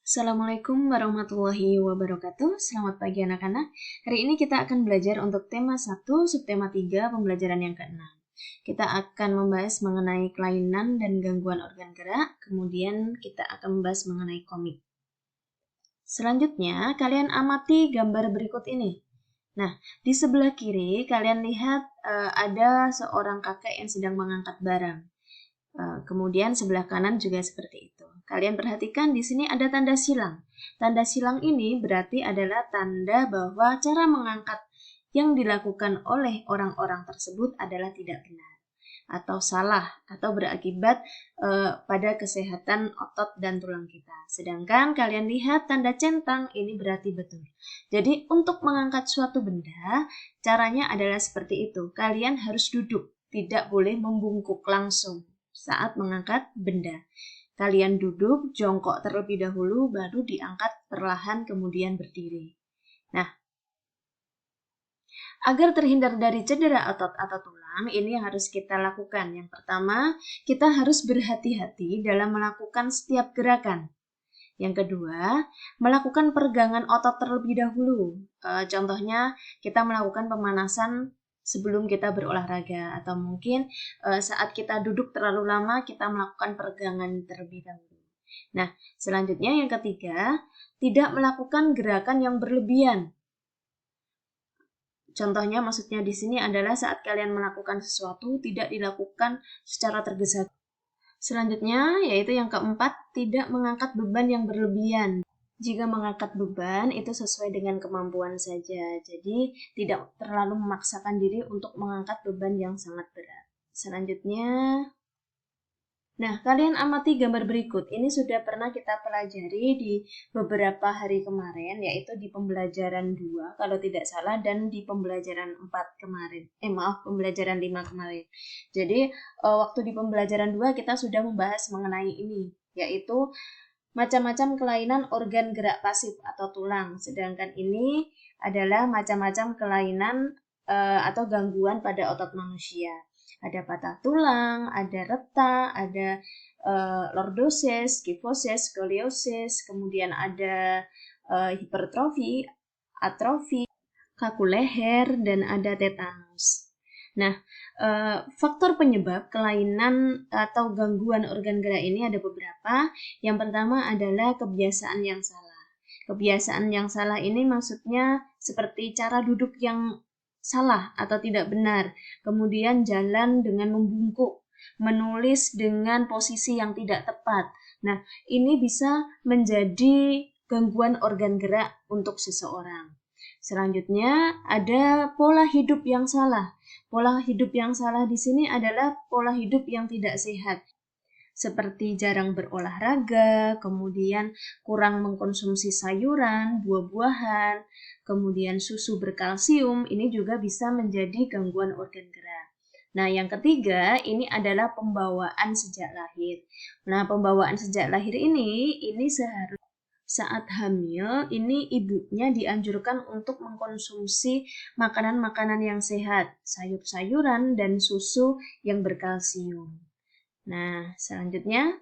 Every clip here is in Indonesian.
Assalamualaikum warahmatullahi wabarakatuh. Selamat pagi anak-anak. Hari ini kita akan belajar untuk tema 1, subtema 3, pembelajaran yang ke-6. Kita akan membahas mengenai kelainan dan gangguan organ gerak, kemudian kita akan membahas mengenai komik. Selanjutnya, kalian amati gambar berikut ini. Nah, di sebelah kiri kalian lihat ada seorang kakek yang sedang mengangkat barang. Kemudian sebelah kanan juga seperti itu. Kalian perhatikan di sini ada tanda silang. Tanda silang ini berarti adalah tanda bahwa cara mengangkat yang dilakukan oleh orang-orang tersebut adalah tidak benar atau salah atau berakibat pada kesehatan otot dan tulang kita. Sedangkan kalian lihat tanda centang ini berarti betul. Jadi untuk mengangkat suatu benda, caranya adalah seperti itu. Kalian harus duduk, tidak boleh membungkuk langsung saat mengangkat benda. Kalian duduk, jongkok terlebih dahulu, baru diangkat perlahan kemudian berdiri. Nah, agar terhindar dari cedera otot atau tulang, ini yang harus kita lakukan. Yang pertama, kita harus berhati-hati dalam melakukan setiap gerakan. Yang kedua, melakukan peregangan otot terlebih dahulu. Contohnya, kita melakukan pemanasan sebelum kita berolahraga, atau mungkin saat kita duduk terlalu lama, kita melakukan peregangan terlebih dahulu. Nah, selanjutnya yang ketiga, tidak melakukan gerakan yang berlebihan. Contohnya maksudnya di sini adalah saat kalian melakukan sesuatu tidak dilakukan secara tergesa-gesa. Selanjutnya yaitu yang keempat, tidak mengangkat beban yang berlebihan. Jika mengangkat beban itu sesuai dengan kemampuan saja. Jadi tidak terlalu memaksakan diri untuk mengangkat beban yang sangat berat. Selanjutnya, nah, kalian amati gambar berikut. Ini sudah pernah kita pelajari di beberapa hari kemarin, yaitu di pembelajaran 2, kalau tidak salah, dan di pembelajaran 4 kemarin. Pembelajaran 5 kemarin. Jadi, waktu di pembelajaran 2 kita sudah membahas mengenai ini, yaitu macam-macam kelainan organ gerak pasif atau tulang. Sedangkan ini adalah macam-macam kelainan atau gangguan pada otot manusia. Ada patah tulang, ada retak, ada lordosis, kifosis, skoliosis, kemudian ada hipertrofi, atrofi, kaku leher, dan ada tetanus. Nah, faktor penyebab kelainan atau gangguan organ gerak ini ada beberapa. Yang pertama adalah kebiasaan yang salah. Kebiasaan yang salah ini maksudnya seperti cara duduk yang salah atau tidak benar, kemudian jalan dengan membungkuk, menulis dengan posisi yang tidak tepat. Nah, ini bisa menjadi gangguan organ gerak untuk seseorang. Selanjutnya ada pola hidup yang salah. Pola hidup yang salah di sini adalah pola hidup yang tidak sehat, seperti jarang berolahraga, kemudian kurang mengkonsumsi sayuran, buah-buahan, kemudian susu berkalsium, ini juga bisa menjadi gangguan organ gerak. Nah, yang ketiga, ini adalah pembawaan sejak lahir. Nah, pembawaan sejak lahir ini seharusnya saat hamil, ini ibunya dianjurkan untuk mengkonsumsi makanan-makanan yang sehat, sayur-sayuran, dan susu yang berkalsium. Nah, selanjutnya,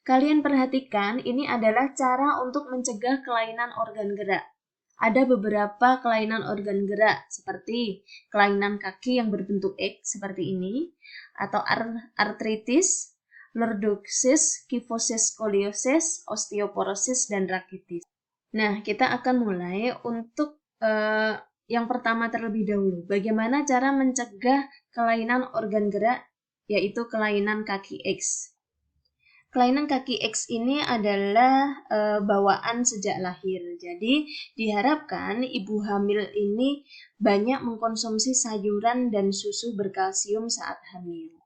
kalian perhatikan ini adalah cara untuk mencegah kelainan organ gerak. Ada beberapa kelainan organ gerak seperti kelainan kaki yang berbentuk X seperti ini, atau artritis, lordosis, kifosis, skoliosis, osteoporosis, dan rakitis. Nah, kita akan mulai untuk yang pertama terlebih dahulu. Bagaimana cara mencegah kelainan organ gerak, yaitu kelainan kaki X. Kelainan kaki X ini adalah bawaan sejak lahir. Jadi diharapkan ibu hamil ini banyak mengkonsumsi sayuran dan susu berkalsium saat hamil.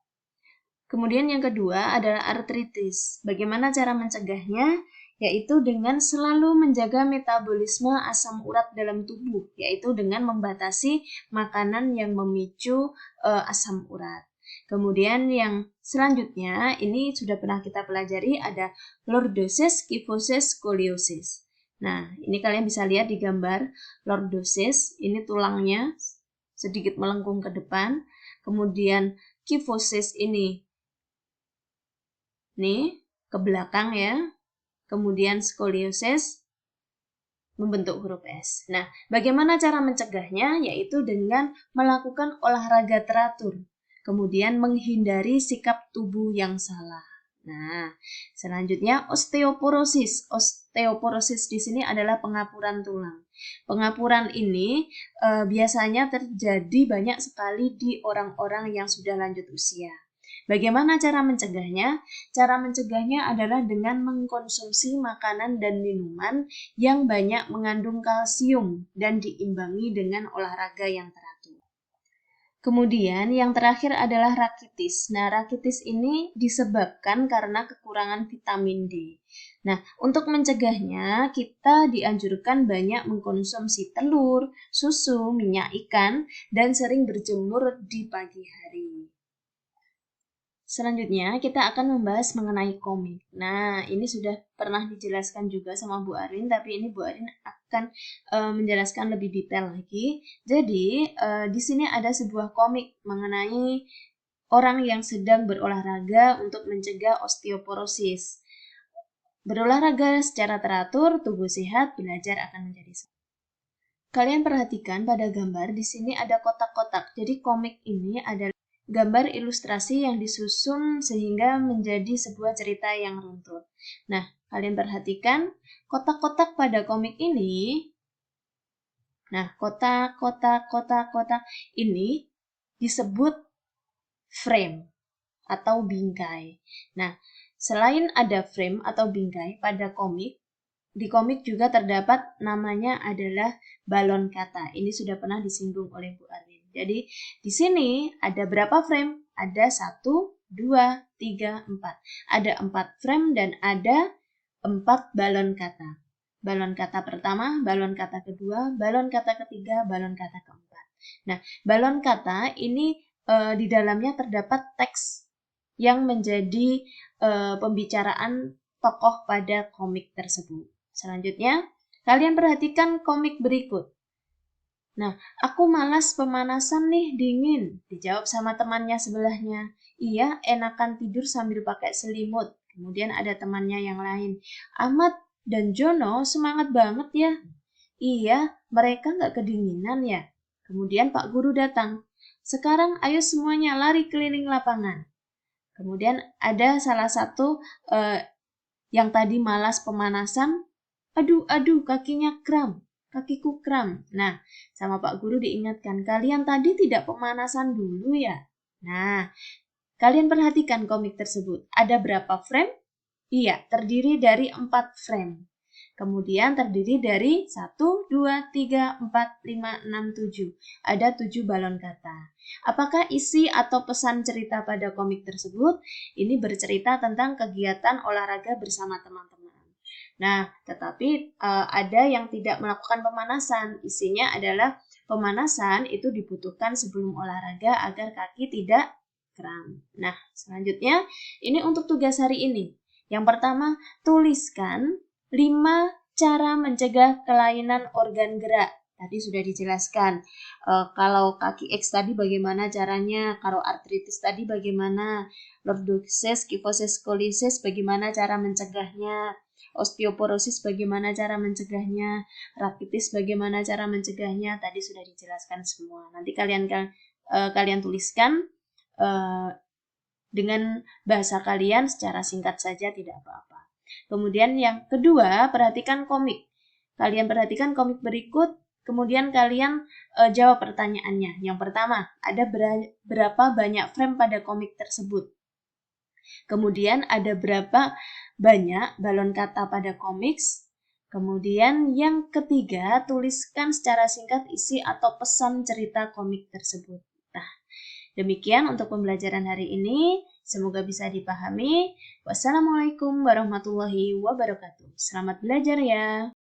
Kemudian yang kedua adalah artritis. Bagaimana cara mencegahnya? Yaitu dengan selalu menjaga metabolisme asam urat dalam tubuh, yaitu dengan membatasi makanan yang memicu asam urat. Kemudian yang selanjutnya, ini sudah pernah kita pelajari, ada lordosis, kifosis, skoliosis. Nah, ini kalian bisa lihat di gambar lordosis, ini tulangnya sedikit melengkung ke depan. Kemudian kifosis ini, ini adalah tulang yang sedikit melengkung ke belakang. Kemudian skoliosis ini tulangnya sedikit melengkung ke depan. Kemudian kifosis ini tulangnya sedikit melengkung ke belakang. Kemudian skoliosis ini tulangnya sedikit melengkung ke depan. Kemudian kifosis ini tulangnya sedikit melengkung ke belakang. Kemudian skoliosis ini tulangnya sedikit melengkung ke depan. Kemudian nih ke belakang ya. Kemudian skoliosis membentuk huruf S. Nah, bagaimana cara mencegahnya? Yaitu dengan melakukan olahraga teratur. Kemudian menghindari sikap tubuh yang salah. Nah, selanjutnya osteoporosis. Osteoporosis di sini adalah pengapuran tulang. Pengapuran ini biasanya terjadi banyak sekali di orang-orang yang sudah lanjut usia. Bagaimana cara mencegahnya? Cara mencegahnya adalah dengan mengkonsumsi makanan dan minuman yang banyak mengandung kalsium dan diimbangi dengan olahraga yang teratur. Kemudian yang terakhir adalah rakitis. Nah, rakitis ini disebabkan karena kekurangan vitamin D. Nah, untuk mencegahnya kita dianjurkan banyak mengkonsumsi telur, susu, minyak ikan, dan sering berjemur di pagi hari. Selanjutnya, kita akan membahas mengenai komik. Nah, ini sudah pernah dijelaskan juga sama Bu Arin, tapi ini Bu Arin akan menjelaskan lebih detail lagi. Jadi, di sini ada sebuah komik mengenai orang yang sedang berolahraga untuk mencegah osteoporosis. Berolahraga secara teratur, tubuh sehat, belajar akan menjadi sehat. Kalian perhatikan pada gambar, di sini ada kotak-kotak. Jadi, komik ini adalah gambar ilustrasi yang disusun sehingga menjadi sebuah cerita yang runtut. Nah, kalian perhatikan kotak-kotak pada komik ini. Nah, kotak-kotak ini disebut frame atau bingkai. Nah, selain ada frame atau bingkai pada komik, di komik juga terdapat namanya adalah balon kata. Ini sudah pernah disinggung oleh Bu Arwin. Jadi, di sini ada berapa frame? Ada 1, 2, 3, 4. Ada 4 frame dan ada 4 balon kata. Balon kata pertama, balon kata kedua, balon kata ketiga, balon kata keempat. Nah, balon kata ini di dalamnya terdapat teks yang menjadi pembicaraan tokoh pada komik tersebut. Selanjutnya, kalian perhatikan komik berikut. Nah, aku malas pemanasan nih, dingin. Dijawab sama temannya sebelahnya. Iya, enakan tidur sambil pakai selimut. Kemudian ada temannya yang lain. Ahmad dan Jono semangat banget ya. Iya, mereka nggak kedinginan ya. Kemudian Pak Guru datang. Sekarang ayo semuanya lari keliling lapangan. Kemudian ada salah satu yang tadi malas pemanasan. Aduh, kakinya kram. Kakiku kram. Nah, sama Pak Guru diingatkan, kalian tadi tidak pemanasan dulu ya? Nah, kalian perhatikan komik tersebut. Ada berapa frame? Iya, terdiri dari 4 frame. Kemudian terdiri dari 1, 2, 3, 4, 5, 6, 7. Ada 7 balon kata. Apakah isi atau pesan cerita pada komik tersebut? Ini bercerita tentang kegiatan olahraga bersama teman-teman. Nah, tetapi ada yang tidak melakukan pemanasan. Isinya adalah pemanasan itu dibutuhkan sebelum olahraga agar kaki tidak kram. Nah, selanjutnya ini untuk tugas hari ini. Yang pertama, tuliskan 5 cara mencegah kelainan organ gerak. Tadi sudah dijelaskan. Kalau kaki X tadi bagaimana caranya, kalau artritis tadi bagaimana, lordosis, kifosis, skolisis bagaimana cara mencegahnya, osteoporosis bagaimana cara mencegahnya, rakitis bagaimana cara mencegahnya, tadi sudah dijelaskan semua. Nanti kalian tuliskan dengan bahasa kalian secara singkat saja, tidak apa-apa. Kemudian yang kedua, perhatikan komik. Kalian perhatikan komik berikut, kemudian kalian jawab pertanyaannya. Yang pertama, ada berapa banyak frame pada komik tersebut? Kemudian ada berapa banyak balon kata pada komik? Kemudian yang ketiga, tuliskan secara singkat isi atau pesan cerita komik tersebut. Nah, demikian untuk pembelajaran hari ini. Semoga bisa dipahami. Wassalamualaikum warahmatullahi wabarakatuh. Selamat belajar ya.